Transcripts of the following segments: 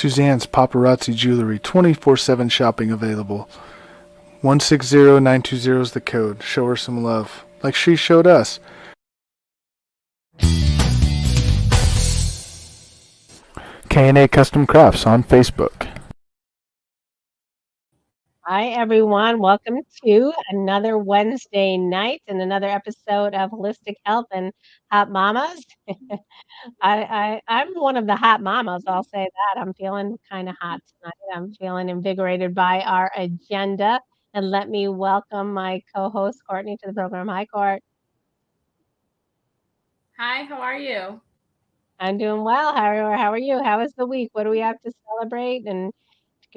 Suzanne's Paparazzi Jewelry, 24/7 shopping available. 160920 is the code. Show her some love, like she showed us. K&A Custom Crafts on Facebook. Hi, everyone. Welcome to another Wednesday night and another episode of Holistic Health and Hot Mamas. I'm one of the hot mamas, I'll say that. I'm feeling kind of hot tonight. I'm feeling invigorated by our agenda. And let me welcome my co-host, Courtney, to the program. Hi, Court. Hi, how are you? I'm doing well. How are you? How was the week? What do we have to celebrate? And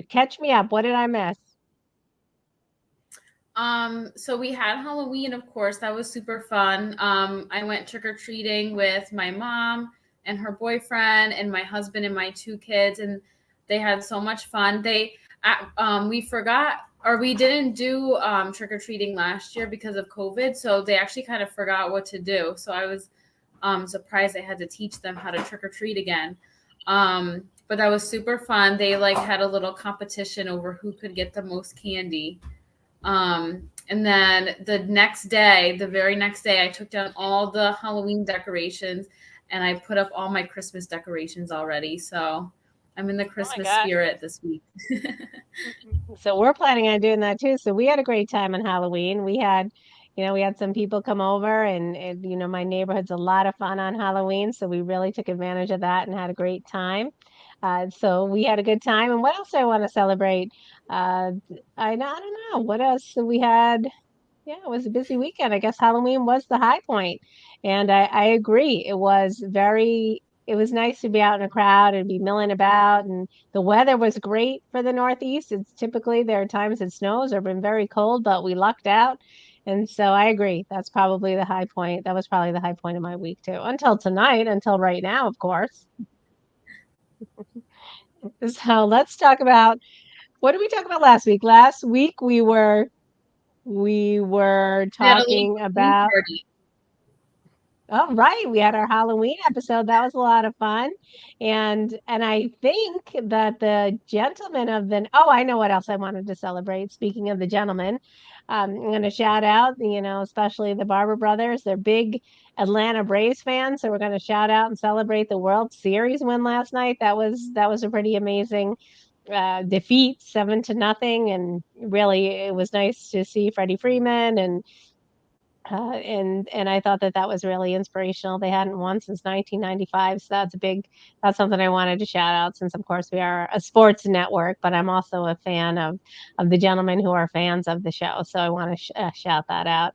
catch me up. What did I miss? So we had Halloween, of course. That was super fun. I went trick-or-treating with my mom and her boyfriend and my husband and my two kids, and they had so much fun. We forgot, or we didn't do trick-or-treating last year because of COVID, so they actually kind of forgot what to do. So I was surprised I had to teach them how to trick-or-treat again. But that was super fun. They had a little competition over who could get the most candy. And then the very next day, I took down all the Halloween decorations and I put up all my Christmas decorations already. So I'm in the Christmas spirit this week. So we're planning on doing that too. So we had a great time on Halloween. We had some people come over and my neighborhood's a lot of fun on Halloween. So we really took advantage of that and had a great time. So we had a good time. And what else do I want to celebrate? I don't know. What else? So we had, yeah, it was a busy weekend. I guess Halloween was the high point. And I agree. It was nice to be out in a crowd and be milling about. And the weather was great for the Northeast. It's typically there are times it snows or been very cold, but we lucked out. And so I agree. That's probably the high point. That was probably the high point of my week too. Until tonight, until right now, of course. So let's talk about what did we talk about last week? Last week we were We had a little talking Halloween about. party. Oh, right. We had our Halloween episode. That was a lot of fun. And I think that the gentleman of the oh, I know what else I wanted to celebrate. Speaking of the gentleman, I'm going to shout out, especially the Barber brothers. They're big Atlanta Braves fans, so we're going to shout out and celebrate the World Series win last night. That was a pretty amazing defeat, 7-0, and really it was nice to see Freddie Freeman and I thought that that was really inspirational. They hadn't won since 1995, so that's something I wanted to shout out since, of course, we are a sports network, but I'm also a fan of the gentlemen who are fans of the show, so I want to shout that out.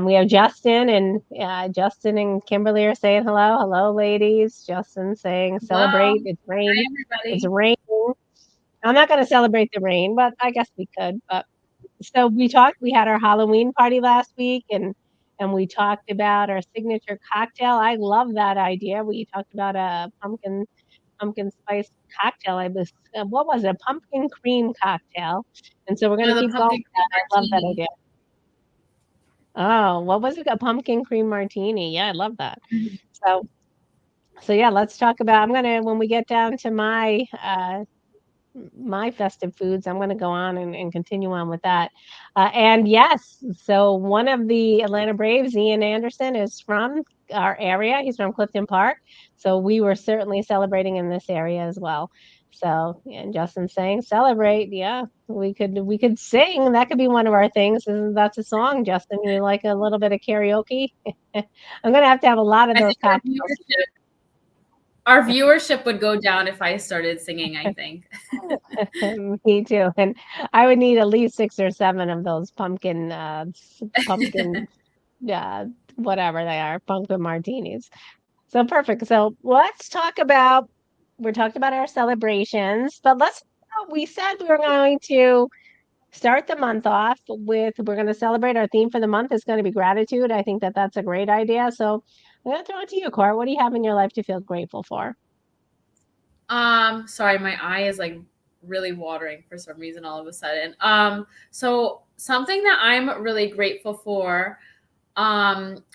We have Justin and Kimberly are saying hello. Hello, ladies. Justin saying Hello. celebrate. It's Hi, rain. It's everybody. raining. I'm not going to celebrate the rain, but I guess we could. But so we had our Halloween party last week and we talked about our signature cocktail. I love that idea. We talked about a pumpkin spice cocktail. What was it? A pumpkin cream cocktail. And so we're going to The keep going pumpkin with that. cream I love that martini. idea. Oh, what was it? A pumpkin cream martini. Yeah, I love that. Mhm. So yeah, let's talk about when we get down to my festive foods. I'm going to go on and continue on with that. And yes, so one of the Atlanta Braves, Ian Anderson, is from our area. He's from Clifton Park. So we were certainly celebrating in this area as well. So, and Justin's saying celebrate. Yeah, we could sing. That could be one of our things. That's a song, Justin. You like a little bit of karaoke? I'm going to have a lot of I those think our cocktails. viewership would go down if I started singing, I think. Me too. And I would need at least 6 or 7 of those pumpkin, uh, whatever they are, pumpkin martinis. So perfect. So we're talking about our celebrations, but we said we were going to start the month off we're going to celebrate. Our theme for the month is going to be gratitude. I think that that's a great idea. So I'm going to throw it to you, Cora. What do you have in your life to feel grateful for? Sorry, my eye is really watering for some reason all of a sudden. So something that I'm really grateful for,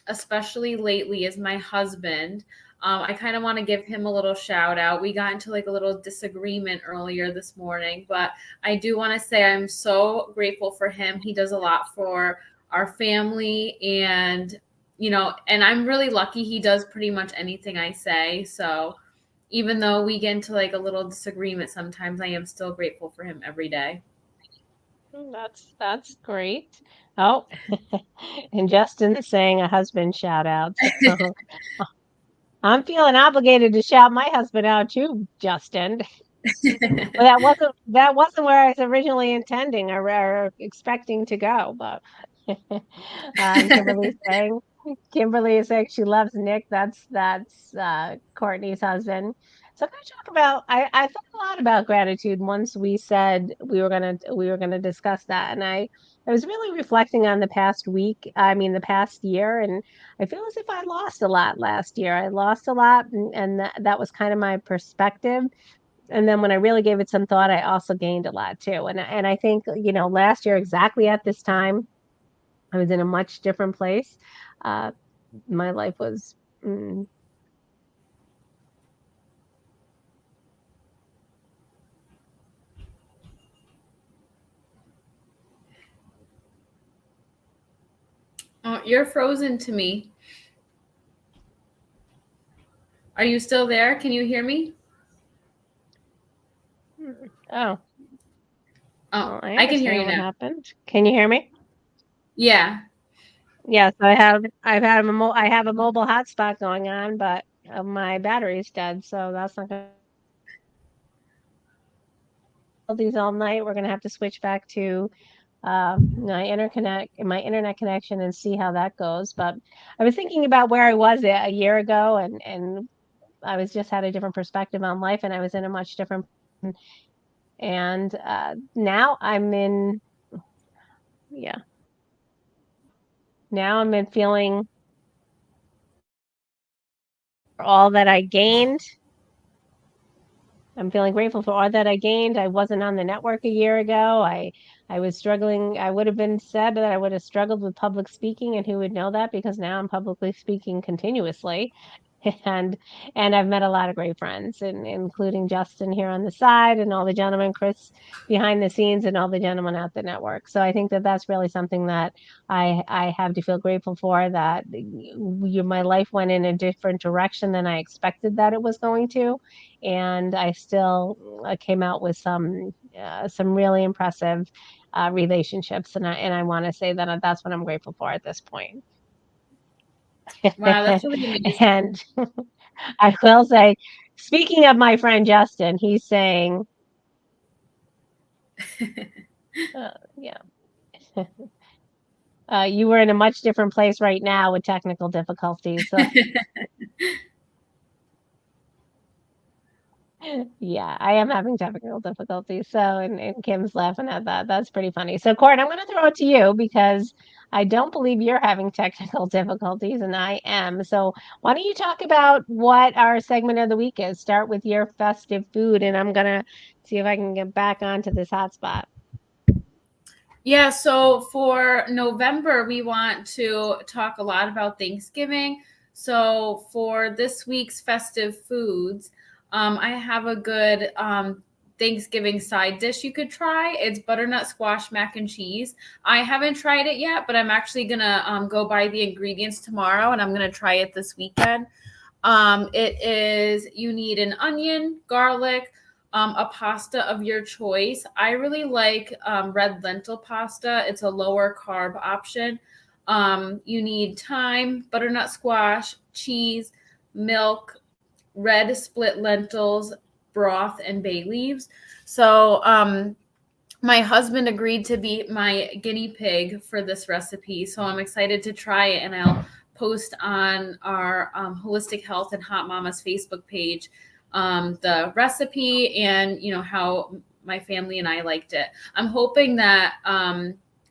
especially lately, is my husband. I kind of want to give him a little shout out. We got into like a little disagreement earlier this morning, but I do want to say I'm so grateful for him. He does a lot for our family, and and I'm really lucky. He does pretty much anything I say. So even though we get into like a little disagreement sometimes, I am still grateful for him every day. That's great. Oh, and Justin's saying a husband shout out. So I'm feeling obligated to shout my husband out too, Justin. Well, that wasn't where I was originally intending or expecting to go, but Kimberly's saying Kimberly is saying she loves Nick. That's Courtney's husband. So I'm going to talk about. I thought a lot about gratitude once we said we were gonna discuss that, and I was really reflecting on the past week. I mean, the past year, and I feel as if I lost a lot last year. I lost a lot, and that was kind of my perspective. And then when I really gave it some thought, I also gained a lot too. And I think last year exactly at this time, I was in a much different place. Uh, my life was. Oh, you're frozen to me. Are you still there? Can you hear me? Oh, Oh, well, I I can hear understand you what now. happened. Can you hear me? Yeah. Yes, I have a mobile hotspot going on, but my battery's dead, so that's not gonna hold these all night. We're gonna have to switch back to my internet connection and see how that goes. But I was thinking about where I was a year ago, and I was just had a different perspective on life, and I was in a much different. And now I'm in, yeah, now I'm in feeling all that I gained. I'm feeling grateful for all that I gained. I wasn't on the network a year ago. I was struggling. I would have been said that I would have struggled with public speaking, and who would know that? Because now I'm publicly speaking continuously. And I've met a lot of great friends, and including Justin here on the side, and all the gentlemen, Chris behind the scenes, and all the gentlemen at the network. So I think that that's really something that I have to feel grateful for. That my life went in a different direction than I expected that it was going to, and I still came out with some really impressive relationships, and I want to say that that's what I'm grateful for at this point. Wow, that's really amazing. And I will say, speaking of my friend Justin, he's saying, yeah, you were in a much different place right now with technical difficulties. So yeah, I am having technical difficulties. So, and Kim's laughing at that. That's pretty funny. So, Court, I'm going to throw it to you because I don't believe you're having technical difficulties, and I am. So, why don't you talk about what our segment of the week is? Start with your festive food, and I'm going to see if I can get back onto this hotspot. Yeah, so for November, we want to talk a lot about Thanksgiving. So for this week's festive foods, I have a good Thanksgiving side dish you could try. It's butternut squash mac and cheese. I haven't tried it yet, but I'm actually gonna go buy the ingredients tomorrow, and I'm gonna try it this weekend. You need an onion, garlic, a pasta of your choice. I really like red lentil pasta. It's a lower carb option. You need thyme, butternut squash, cheese, milk, red split lentils, broth, and bay leaves. So my husband agreed to be my guinea pig for this recipe. So I'm excited to try it, and I'll post on our Holistic Health and Hot Mamas Facebook page the recipe and how my family and I liked it. I'm hoping that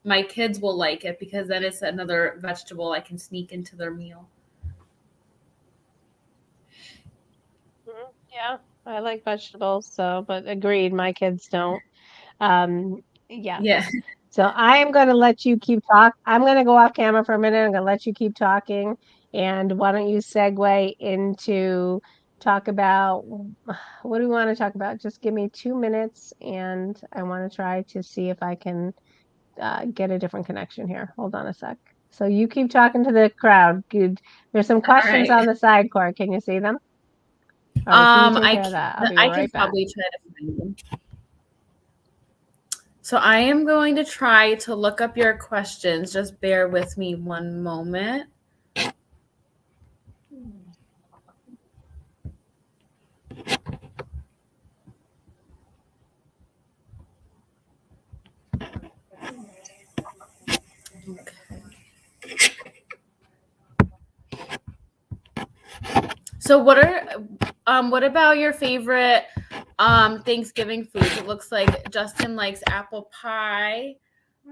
my kids will like it, because then it's another vegetable I can sneak into their meal. Yeah, I like vegetables, but agreed, my kids don't. Yeah. Yeah. So I am going to let you keep talk. I'm going to go off camera for a minute. I'm going to let you keep talking, And why don't you segue into talk about what do we want to talk about? Just give me 2 minutes, and I want to try to see if I can get a different connection here. Hold on a sec. So you keep talking to the crowd. Good. There's some questions right. on the side, Court. Can you see them? All right, so you take care of that. I'll be I right can back. probably try to find them. So I am going to try to look up your questions. Just bear with me one moment. So what about your favorite Thanksgiving foods? It looks like Justin likes apple pie.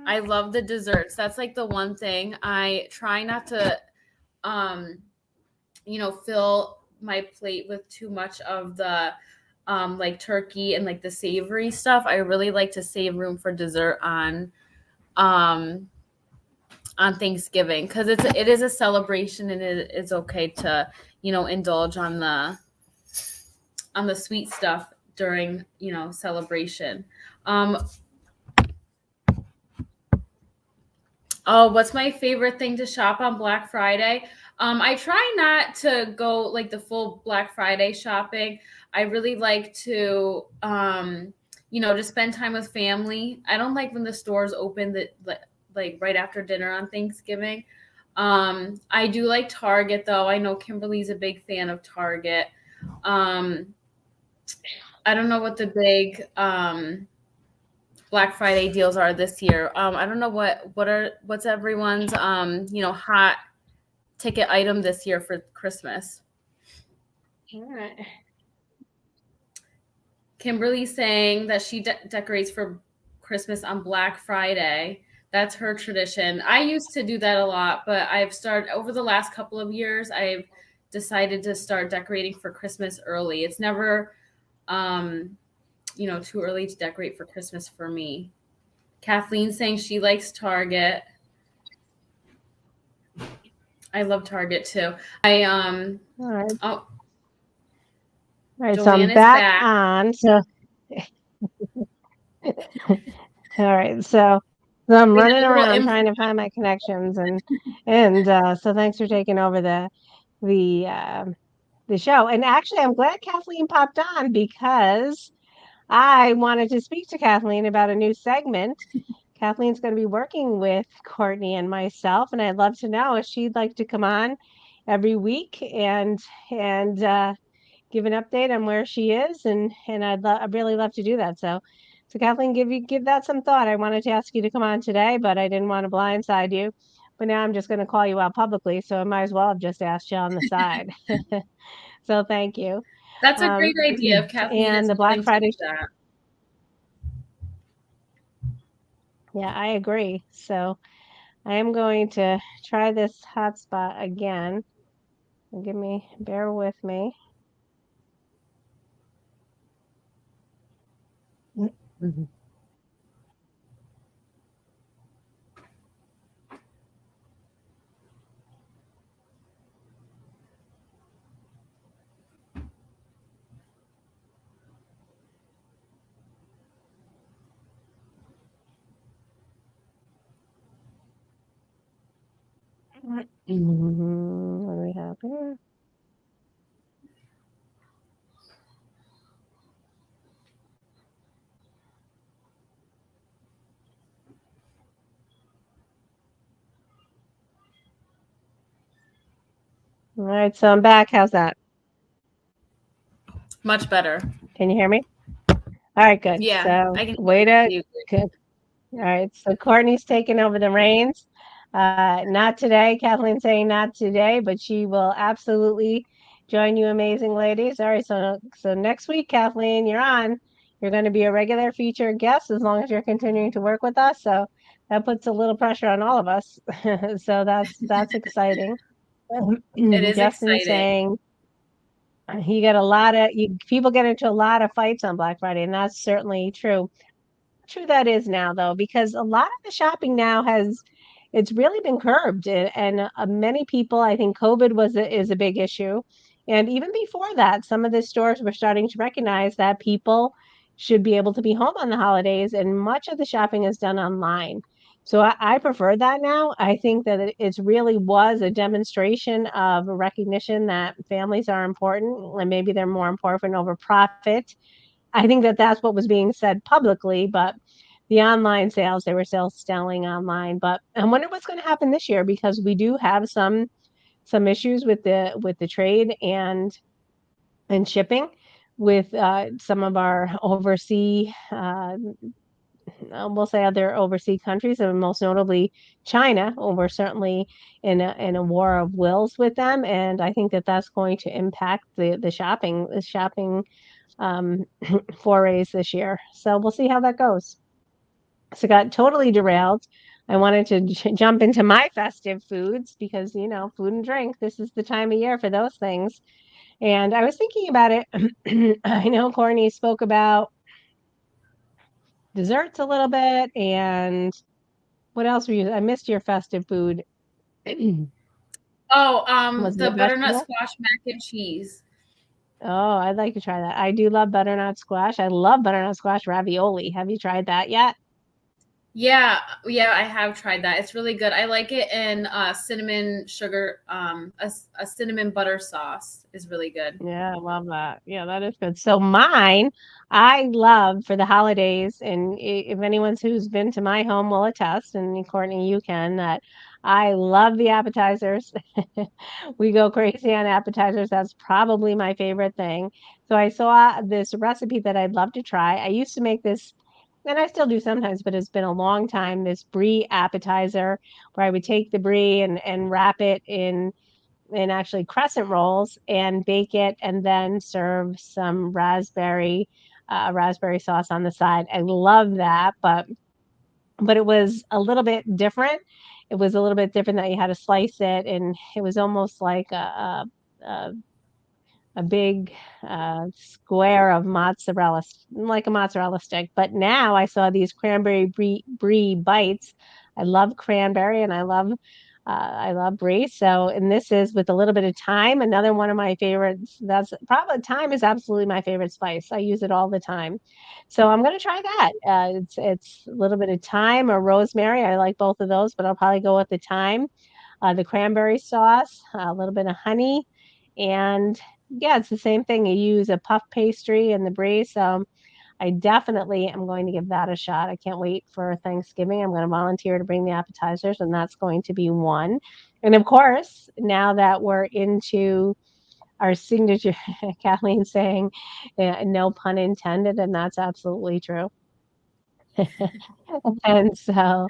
I love the desserts. That's like the one thing I try not to fill my plate with too much of the like turkey and like the savory stuff. I really like to save room for dessert on Thanksgiving because it is a celebration and it is okay to indulge on the sweet stuff during celebration. Oh, what's my favorite thing to shop on Black Friday? I try not to go like the full Black Friday shopping. I really like to just spend time with family. I don't like when the stores open like right after dinner on Thanksgiving. I do like Target though. I know Kimberly's a big fan of Target. I don't know what the big Black Friday deals are this year. I don't know what's everyone's hot ticket item this year for Christmas. All right. Kimberly's saying that she decorates for Christmas on Black Friday. That's her tradition. I used to do that a lot, but I've started over the last couple of years. I've decided to start decorating for Christmas early. It's never too early to decorate for Christmas for me. Kathleen saying she likes Target. I love Target too. All right. Oh, All right, so Joanne I'm is back on. So all right, so I'm running around. I'm trying to find my connections, and so thanks for taking over the show. And actually, I'm glad Kathleen popped on because I wanted to speak to Kathleen about a new segment. Kathleen's going to be working with Courtney and myself, and I'd love to know if she'd like to come on every week and give an update on where she is, and I'd really love to do that. So Kathleen, give that some thought. I wanted to ask you to come on today, but I didn't want to blindside you. But now I'm just going to call you out publicly, so I might as well have just asked you on the side. So thank you. That's a great idea. If Kathleen and is the Black willing to Friday. do that. Yeah, I agree. So I am going to try this hotspot again. Bear with me. What do we have here? All right, so I'm back. How's that? Much better. Can you hear me? All right, good. Yeah, So I can wait a you. good. All right, so Courtney's taking over the reins. Not today. Kathleen's saying not today, but she will absolutely join you, amazing ladies. All right, so next week, Kathleen, you're on. You're going to be a regular featured guest as long as you're continuing to work with us. So that puts a little pressure on all of us. So that's exciting. It is Justin exciting. saying you get a lot of people get into a lot of fights on Black Friday, and that's certainly true. True that is now though, because a lot of the shopping now it's really been curbed. And many people, I think COVID is a big issue. And even before that, some of the stores were starting to recognize that people should be able to be home on the holidays, and much of the shopping is done online. So I prefer that now. I think that it's really was a demonstration of a recognition that families are important, and maybe they're more important over profit. I think that that's what was being said publicly, but the online sales, they were still selling online. But I wonder what's going to happen this year, because we do have some issues with the trade and shipping with some of our overseas we'll say other overseas countries, and most notably China. We're certainly in a war of wills with them, and I think that that's going to impact the shopping forays this year. So we'll see how that goes. So got totally derailed. I wanted to jump into my festive foods because, food and drink, this is the time of year for those things. And I was thinking about it. I know Courtney spoke about desserts a little bit, and what else were you? I missed your festive food. Was it The a butternut vegetable? squash mac and cheese. Oh, I'd like to try that. I do love butternut squash. I love butternut squash ravioli. Have you tried that yet? Yeah, yeah, I have tried that. It's really good. I like it in cinnamon sugar. A cinnamon butter sauce is really good. Yeah, I love that. Yeah, that is good. So mine, I love for the holidays, and if anyone's who's been to my home will attest, and Courtney, you can, that I love the appetizers. We go crazy on appetizers. That's probably my favorite thing. So I saw this recipe that I'd love to try. I used to make this, and I still do sometimes, but it's been a long time, this brie appetizer, where I would take the brie and wrap it in actually crescent rolls and bake it, and then serve some raspberry sauce on the side. I love that, but it was a little bit different. It was a little bit different that you had to slice it, and it was almost like a, a big square of mozzarella, like a mozzarella stick. But now I saw these cranberry brie bites. I love cranberry, and I love brie. So, and this is with a little bit of thyme. Another one of my favorites. That's probably thyme is absolutely my favorite spice. I use it all the time. So I'm gonna try that. It's a little bit of thyme or rosemary. I like both of those, but I'll probably go with the thyme, the cranberry sauce, a little bit of honey, and yeah, it's the same thing. You use a puff pastry and the brie. So I definitely am going to give that a shot. I can't wait for Thanksgiving. I'm going to volunteer to bring the appetizers, and that's going to be one. And of course, now that we're into our signature, Kathleen saying, no pun intended, and that's absolutely true. And so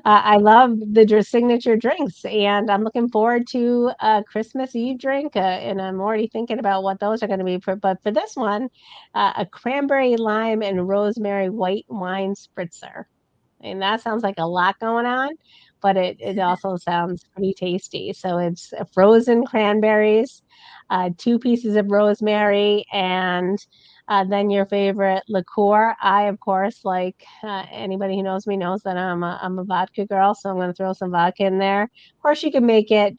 I love the signature drinks, and I'm looking forward to a Christmas Eve drink, and I'm already thinking about what those are going to be. But for this one, a cranberry lime and rosemary white wine spritzer. And that sounds like a lot going on, but it also sounds pretty tasty. So it's frozen cranberries, 2 pieces of rosemary, and then your favorite liqueur. I, of course, like anybody who knows me knows that I'm a vodka girl, so I'm going to throw some vodka in there. Of course, you can make it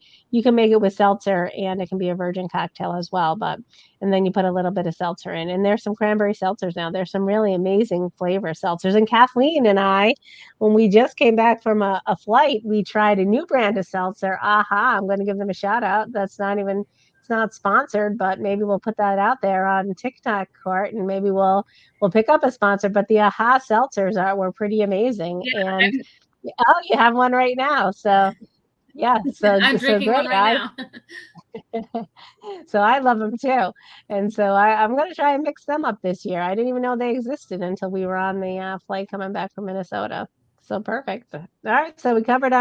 with seltzer, and it can be a virgin cocktail as well. But and then you put a little bit of seltzer in, and there's some cranberry seltzers now. There's some really amazing flavor seltzers. And Kathleen and I, when we just came back from a flight, we tried a new brand of seltzer. Aha, I'm going to give them a shout out. It's not sponsored, but maybe we'll put that out there on TikTok, Court, and maybe we'll pick up a sponsor. But the Aha seltzers were pretty amazing. Yeah, And oh, you have one right now. So yeah, I'm so drinking one great. right now. So I love them too. And so I'm going to try and mix them up this year. I didn't even know they existed until we were on the flight coming back from Minnesota. So perfect. All right. So we covered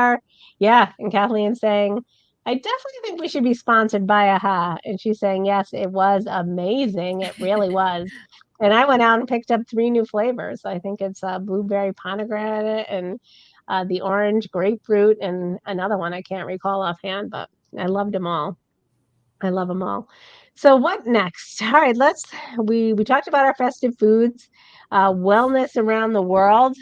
yeah. And Kathleen saying, I definitely think we should be sponsored by AHA. And she's saying, yes, it was amazing. It really was. And I went out and picked up 3 new flavors. I think it's blueberry pomegranate and the orange grapefruit and another one I can't recall offhand, but I loved them all. I love them all. So what next? All right, we talked about our festive foods, wellness around the world.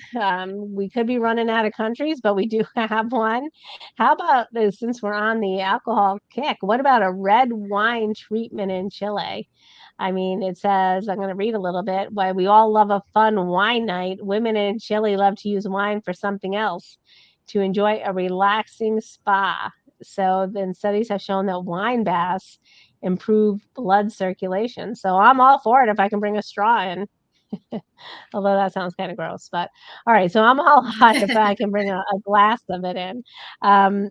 We could be running out of countries, but we do have one. How about this, since we're on the alcohol kick, what about a red wine treatment in Chile? I mean, it says, I'm going to read a little bit. Why we all love a fun wine night. Women in Chile love to use wine for something else, to enjoy a relaxing spa. So then studies have shown that wine baths improve blood circulation. So I'm all for it if I can bring a straw in, although that sounds kind of gross. But all right, so I'm all hot if I can bring a glass of it in. Um,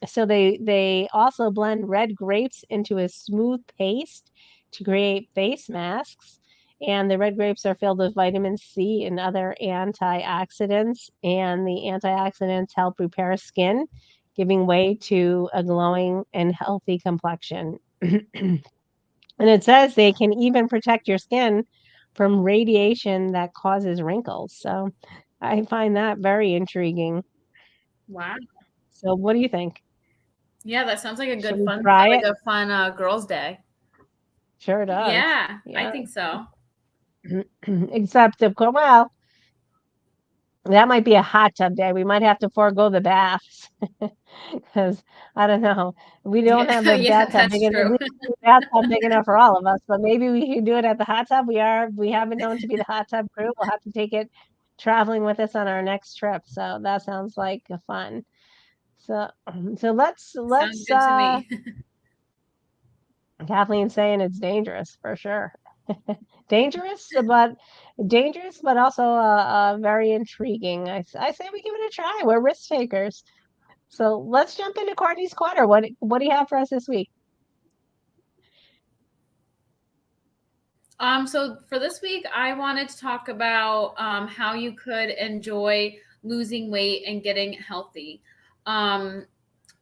so they also blend red grapes into a smooth paste to create face masks. And the red grapes are filled with vitamin C and other antioxidants, and the antioxidants help repair skin, giving way to a glowing and healthy complexion. And it says they can even protect your skin from radiation that causes wrinkles. So I find that very intriguing. Wow. So what do you think? Yeah, that sounds like a Should good we fun, try like it? a fun girls' day. Sure does. Yeah, I Yeah. think so. Except, of course, well, that might be a hot tub day. We might have to forego the baths because I don't know. We don't have Yeah, a yeah, bathtub that's big enough. true. We don't have a bathtub big enough for all of us, but maybe we can do it at the hot tub. We have been known to be the hot tub crew. We'll have to take it traveling with us on our next trip. So that sounds like a fun. So so Sounds let's good to me. Kathleen's saying it's dangerous for sure. dangerous, but dangerous, but also very intriguing. I say we give it a try. We're risk takers. So let's jump into Courtney's Corner. What do you have for us this week? So for this week, I wanted to talk about how you could enjoy losing weight and getting healthy. Um,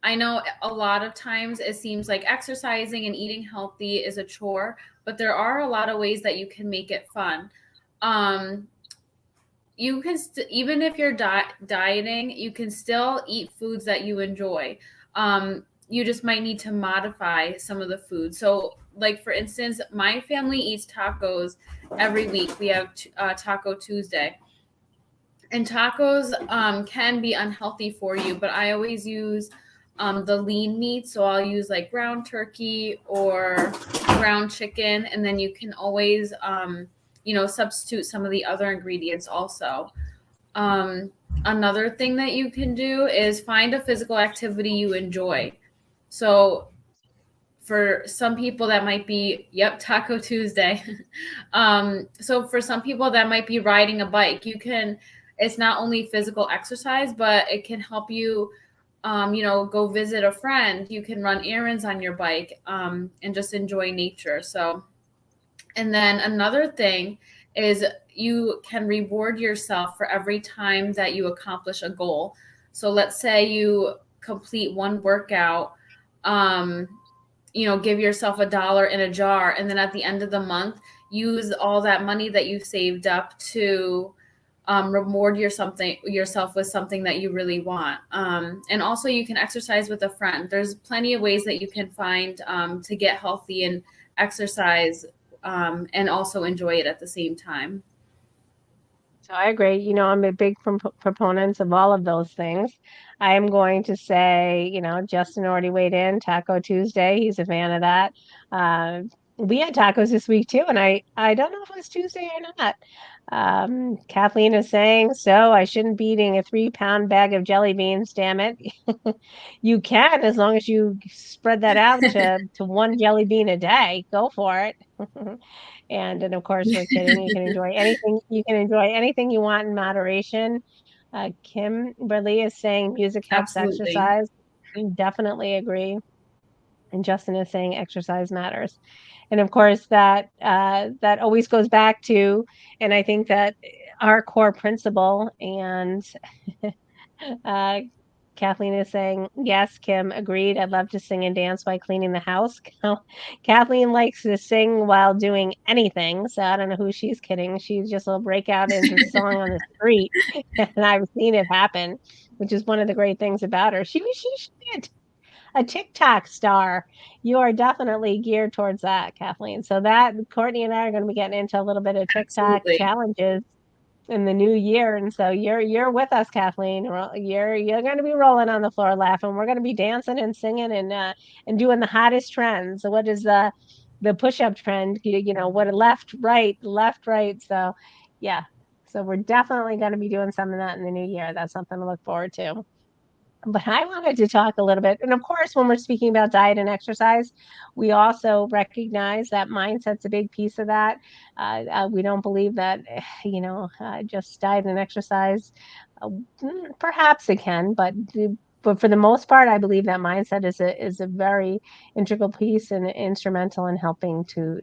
I know a lot of times it seems like exercising and eating healthy is a chore, but there are a lot of ways that you can make it fun. Um, you can even if you're dieting, you can still eat foods that you enjoy. You just might need to modify some of the food. So, like for instance, my family eats tacos every week. We have Taco Tuesday, and tacos can be unhealthy for you. But I always use the lean meat, so I'll use like ground turkey or ground chicken, and then you can always substitute some of the other ingredients also. Um, Another thing that you can do is find a physical activity you enjoy. So for some people that might be, yep, Taco Tuesday. So for some people that might be riding a bike. It's not only physical exercise, but it can help you, go visit a friend. You can run errands on your bike, and just enjoy nature. So, and then another thing is you can reward yourself for every time that you accomplish a goal. So let's say you complete one workout, um, give yourself $1 in a jar, and then at the end of the month, use all that money that you saved up to reward yourself with something that you really want. And also, you can exercise with a friend. There's plenty of ways that you can find to get healthy and exercise, and also enjoy it at the same time. So I agree. I'm a big proponent of all of those things. I am going to say, Justin already weighed in, Taco Tuesday. He's a fan of that. Uh, we had tacos this week too, and I don't know if it was Tuesday or not. Kathleen is saying, so I shouldn't be eating a 3-pound bag of jelly beans, damn it. You can, as long as you spread that out to one jelly bean a day. Go for it. And then, of course, we're kidding. You can enjoy anything. You can enjoy anything you want in moderation. Kimberly is saying music helps Absolutely. exercise. Definitely agree. And Justin is saying exercise matters. And of course, that always goes back to, and I think that our core principle. And uh, Kathleen is saying, yes, Kim, agreed. I'd love to sing and dance while cleaning the house. Kathleen likes to sing while doing anything. So I don't know who she's kidding. She just will break out into song on the street. And I've seen it happen, which is one of the great things about her. She should. a TikTok star. You are definitely geared towards that, Kathleen. So that Courtney and I are going to be getting into a little bit of TikTok Absolutely. challenges in the new year, and so you're with us, Kathleen. You're going to be rolling on the floor laughing. We're going to be dancing and singing and doing the hottest trends. So what is the push-up trend? What left, right. So yeah, so we're definitely going to be doing some of that in the new year. That's something to look forward to. But I wanted to talk a little bit, and of course, when we're speaking about diet and exercise, we also recognize that mindset's a big piece of that. We don't believe that, just diet and exercise. Perhaps it can, but for the most part, I believe that mindset is a very integral piece and instrumental in helping to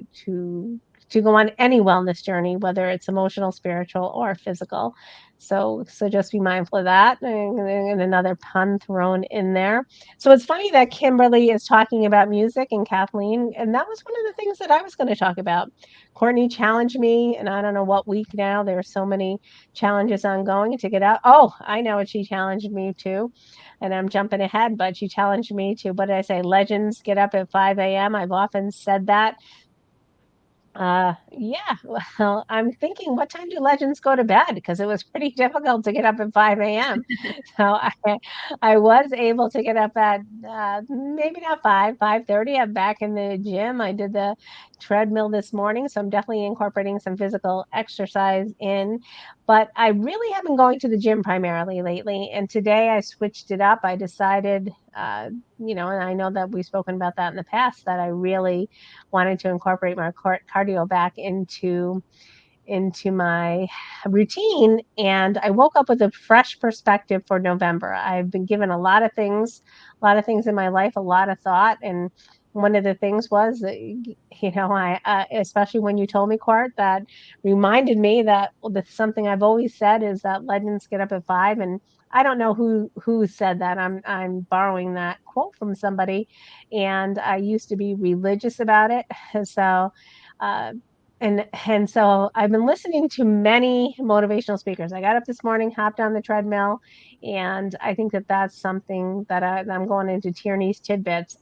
go on any wellness journey, whether it's emotional, spiritual, or physical. So just be mindful of that, and another pun thrown in there. So it's funny that Kimberly is talking about music and Kathleen, and that was one of the things that I was going to talk about. Courtney challenged me, and I don't know what week now. There are so many challenges ongoing to get out. Oh, I know what she challenged me to, and I'm jumping ahead, but she challenged me to, what did I say? Legends get up at 5 a.m. I've often said that. Yeah, well, I'm thinking, what time do legends go to bed? Because it was pretty difficult to get up at 5 a.m. So I was able to get up at maybe not 5:30. I'm back in the gym. I did the treadmill this morning, so I'm definitely incorporating some physical exercise in. But I really have been going to the gym primarily lately, and today I switched it up. I decided, and I know that we've spoken about that in the past, that I really wanted to incorporate my cardio back into my routine, and I woke up with a fresh perspective for November. I've been given a lot of things in my life, a lot of thought, and one of the things was that, I especially when you told me, Court, that reminded me that, well, that's something I've always said, is that legends get up at 5. And I don't know who said that. I'm borrowing that quote from somebody, and I used to be religious about it. So uh, and so I've been listening to many motivational speakers. I got up this morning, hopped on the treadmill, and I think that that's something that I'm going into Tierney's tidbits.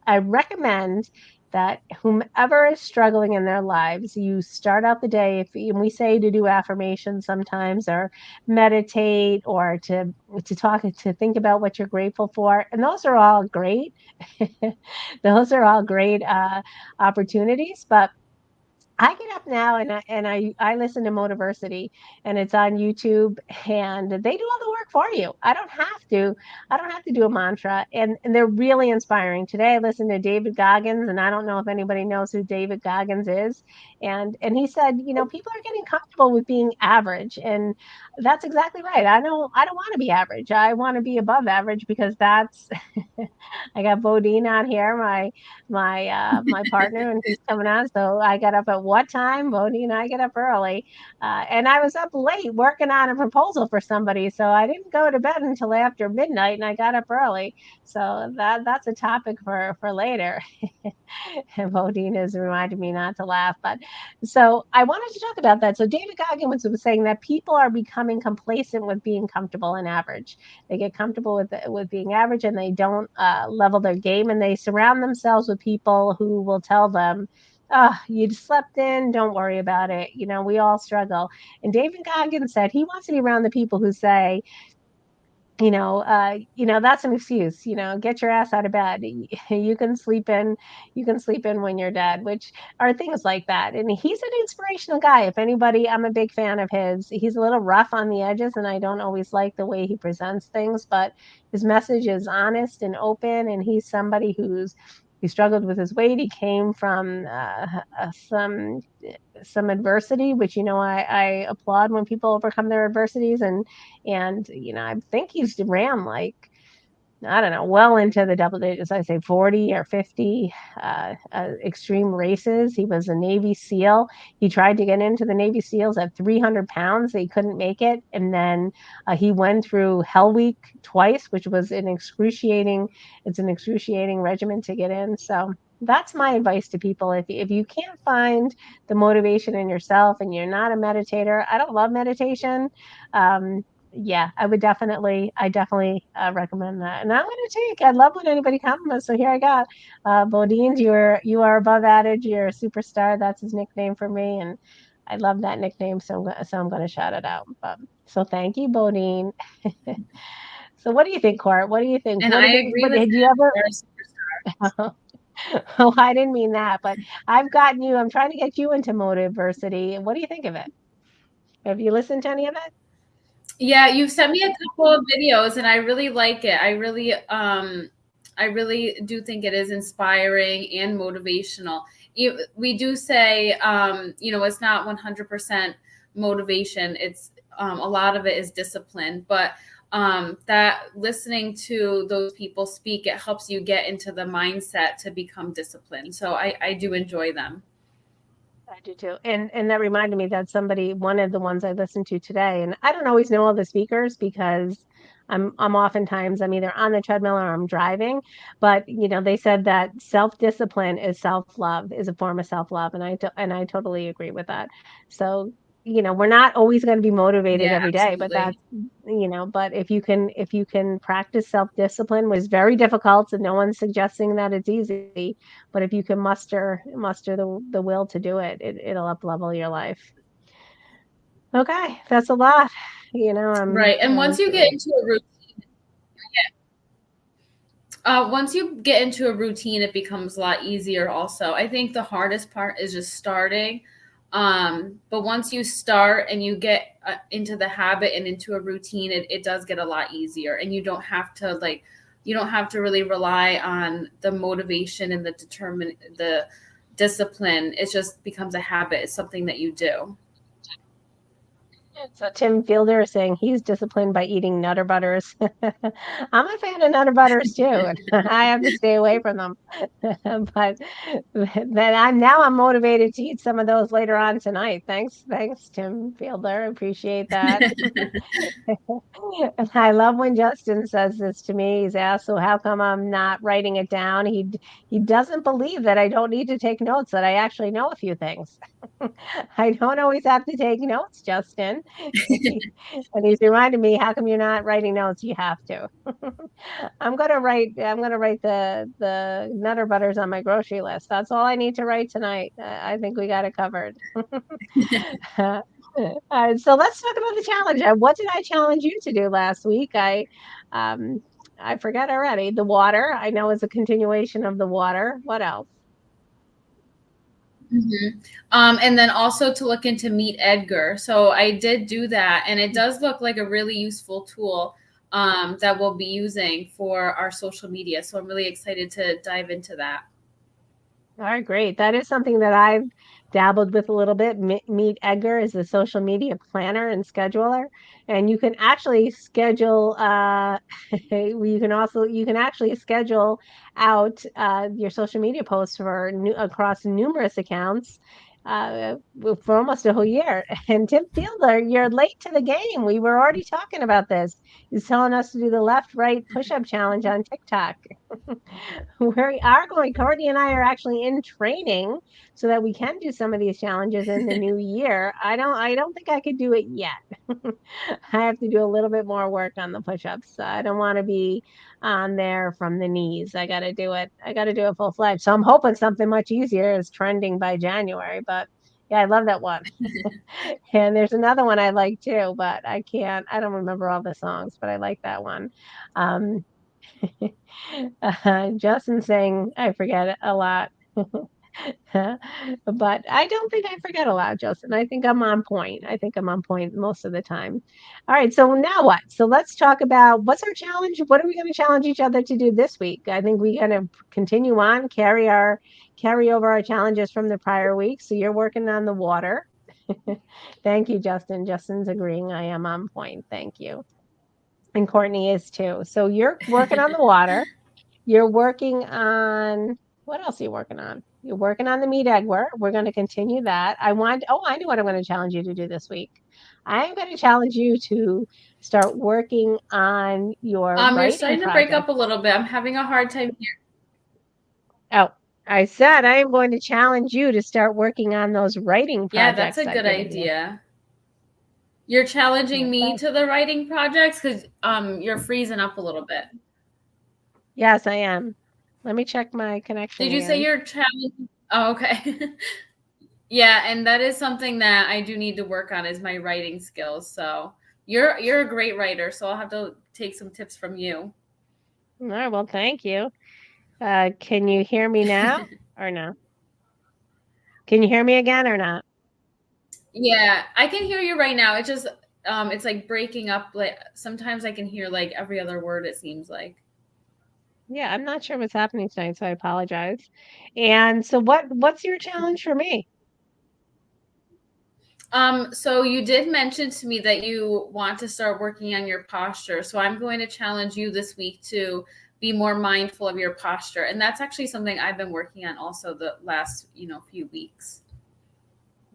I recommend that whomever is struggling in their lives, you start out the day. And we say to do affirmations sometimes, or meditate, or to think about what you're grateful for, and those are all great. Those are all great opportunities, but I get up now, and I listen to Motiversity, and it's on YouTube, and they do all the work for you. I don't have to do a mantra, and they're really inspiring. Today I listened to David Goggins, and I don't know if anybody knows who David Goggins is. And he said, people are getting comfortable with being average, and that's exactly right. I don't want to be average. I want to be above average, because that's I got Bodine on here, my partner, and he's coming on. So I got up at what time? Bodine and I get up early, and I was up late working on a proposal for somebody. So I didn't go to bed until after midnight, and I got up early. So that's a topic for later. And Bodine has reminded me not to laugh, but so I wanted to talk about that. So David Goggins was saying that people are becoming complacent with being comfortable and average. They get comfortable with being average, and they don't level their game, and they surround themselves with people who will tell them, oh, you slept in, don't worry about it. We all struggle. And David Goggins said he wants to be around the people who say, that's an excuse. Get your ass out of bed. You can sleep in. You can sleep in when you're dead, which are things like that. And he's an inspirational guy. If anybody, I'm a big fan of his. He's a little rough on the edges, and I don't always like the way he presents things, but his message is honest and open. And he's somebody he struggled with his weight. He came from some adversity, which I applaud when people overcome their adversities, and I think he's ran, like, I don't know, well into the double digits. I say 40 or 50 extreme races. He was a Navy SEAL. He tried to get into the Navy SEALs at 300 pounds. He couldn't make it. And then he went through Hell Week twice, which was it's an excruciating regimen to get in. So that's my advice to people. If you can't find the motivation in yourself, and you're not a meditator, I don't love meditation. Yeah, I definitely recommend that. And I love when anybody compliments. So here I got Bodine's. You are above average. You're a superstar. That's his nickname for me, and I love that nickname. So I'm going to shout it out. So thank you, Bodine. So what do you think, Court? What do you think? And I agree But with did you that. ever? You're a superstar. Oh, I didn't mean that, but I've gotten you. I'm trying to get you into Motiversity. What do you think of it? Have you listened to any of it? Yeah, you've sent me a couple of videos and I really like it. I really do think it is inspiring and motivational. We do say it's not 100% motivation. It's a lot of it is discipline, but that listening to those people speak, it helps you get into the mindset to become disciplined. So I do enjoy them. I do too. And that reminded me that one of the ones I listened to today, and I don't always know all the speakers because I'm oftentimes I'm either on the treadmill or I'm driving, but they said that self-discipline is self-love, is a form of self-love, and I totally agree with that. So, we're not always going to be motivated Yeah, every day, but absolutely. but if you can practice self-discipline, which is very difficult, and no one's suggesting that it's easy, but if you can muster the will to do it, it'll up level your life. Okay, that's a lot. Right. And once you get into a routine, it becomes a lot easier also. I think the hardest part is just starting. But once you start and you get into the habit and into a routine, it does get a lot easier. And you don't have to really rely on the motivation and the discipline. It just becomes a habit. It's something that you do. So Tim Fielder is saying he's disciplined by eating Nutter Butters. I'm a fan of Nutter Butters too, and I have to stay away from them. But then I'm motivated to eat some of those later on tonight. Thanks, Tim Fielder. I appreciate that. And I love when Justin says this to me. He's asked, "So how come I'm not writing it down?" He doesn't believe that I don't need to take notes, that I actually know a few things. I don't always have to take notes, Justin. And he's reminded me, how come you're not writing notes? You have to. I'm gonna write the Nutter Butters on my grocery list. That's all I need to write tonight. I think we got it covered. So let's talk about the challenge. What did I challenge you to do last week? Um, I forgot already. The water, I know, is a continuation of the water. What else? Mm-hmm. And then also to look into Meet Edgar. So I did do that, and it does look like a really useful tool that we'll be using for our social media. So I'm really excited to dive into that. All right, great. That is something that I've dabbled with a little bit. Meet Edgar is the social media planner and scheduler, and you can actually schedule. You can actually schedule out your social media posts across numerous accounts. For almost a whole year. And Tim Fielder, you're late to the game. We were already talking about this. He's telling us to do the left-right push-up challenge on TikTok. We are going, Courtney and I are actually in training so that we can do some of these challenges in the new year. I don't think I could do it yet. I have to do a little bit more work on the push-ups. I don't want to be on there from the knees. I got to do it full-fledged. So I'm hoping something much easier is trending by January, but yeah, I love that one. And there's another one I like too, but I don't remember all the songs, but I like that one. Um, Justin saying I forget a lot. But I don't think I forget a lot, Justin. I think I'm on point. I think I'm on point most of the time. All right, so now what? So let's talk about what's our challenge? What are we going to challenge each other to do this week? I think we're going to continue on, carry over our challenges from the prior week. So you're working on the water. Thank you, Justin. Justin's agreeing I am on point. Thank you. And Courtney is too. So you're working on the water. You're working on what else are you working on? You're working on the Meet Edgar. We're going to continue that. I know what I'm going to challenge you to do this week. I'm going to challenge you to start working on your You're writing starting to project. break up a little bit. I'm having a hard time here. Oh, I said I am going to challenge you to start working on those writing Yeah, projects. that's a good idea. You're challenging me Thanks. to the writing projects because you're freezing up a little bit. Yes, I am. Let me check my connection Did you say again. you're challenging? Oh, okay. Yeah, and that is something that I do need to work on is my writing skills. So you're a great writer, so I'll have to take some tips from you. All right, well, thank you. Can you hear me now or no? Can you hear me again or not? Yeah, I can hear you right now. It's just it's like breaking up. Like sometimes I can hear like every other word, it seems like. Yeah, I'm not sure what's happening tonight, so I apologize. And so what's your challenge for me? So you did mention to me that you want to start working on your posture. So I'm going to challenge you this week to be more mindful of your posture. And that's actually something I've been working on also the last, few weeks.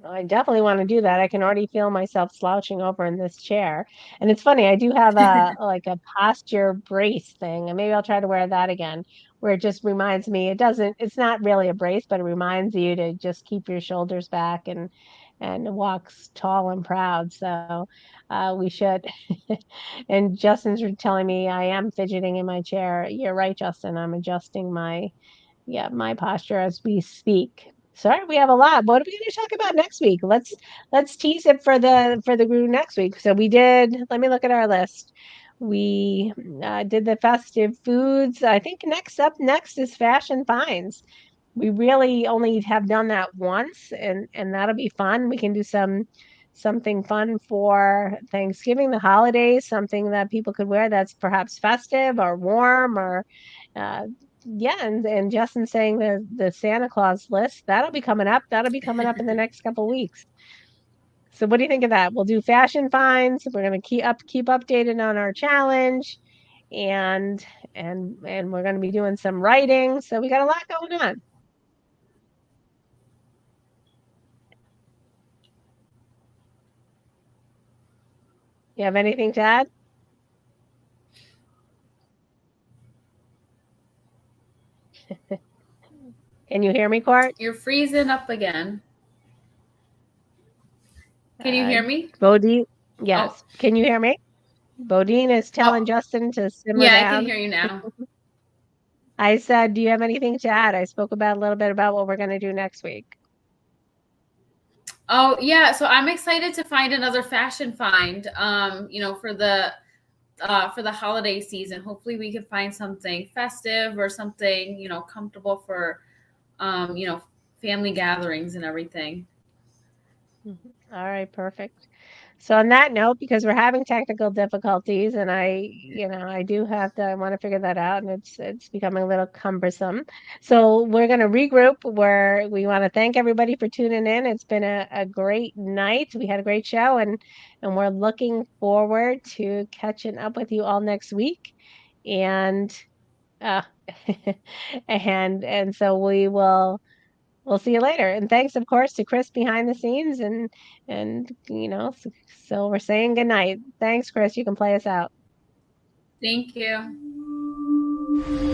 I definitely want to do that. I can already feel myself slouching over in this chair. And it's funny, I do have a like a posture brace thing, and maybe I'll try to wear that again, where it just reminds me, it's not really a brace, but it reminds you to just keep your shoulders back and walks tall and proud. So we should. And Justin's telling me I am fidgeting in my chair. You're right, Justin. I'm adjusting my posture as we speak. Sorry, we have a lot. What are we going to talk about next week? Let's tease it for the group next week. So we did. Let me look at our list. We did the festive foods. I think next is fashion finds. We really only have done that once, and that'll be fun. We can do something fun for Thanksgiving, the holidays, something that people could wear that's perhaps festive or warm or uh, yeah, and Justin saying the Santa Claus list, that'll be coming up. That'll be coming up in the next couple weeks. So what do you think of that? We'll do fashion finds. We're gonna keep updated on our challenge and and we're gonna be doing some writing. So we got a lot going on. You have anything to add? Can you hear me, Court? You're freezing up again. Can you Uh, hear me? Bodine, Oh, yes. Can you hear me? Bodine is telling oh, Justin to simmer yeah, I can down. hear you now. I said, do you have anything to add? I spoke about a little bit about what we're going to do next week. Oh, yeah. So I'm excited to find another fashion find. For the holiday season. Hopefully, we can find something festive or something comfortable for um, you know family gatherings and everything. Mhm. All right, perfect. So on that note, because we're having technical difficulties and I want to figure that out and it's becoming a little cumbersome. So we're going to regroup where we want to thank everybody for tuning in. It's been a great night. We had a great show and we're looking forward to catching up with you all next week. And uh and so we'll see you later. And thanks, of course, to Chris behind the scenes so we're saying good night. Thanks, Chris. You can play us out. Thank you.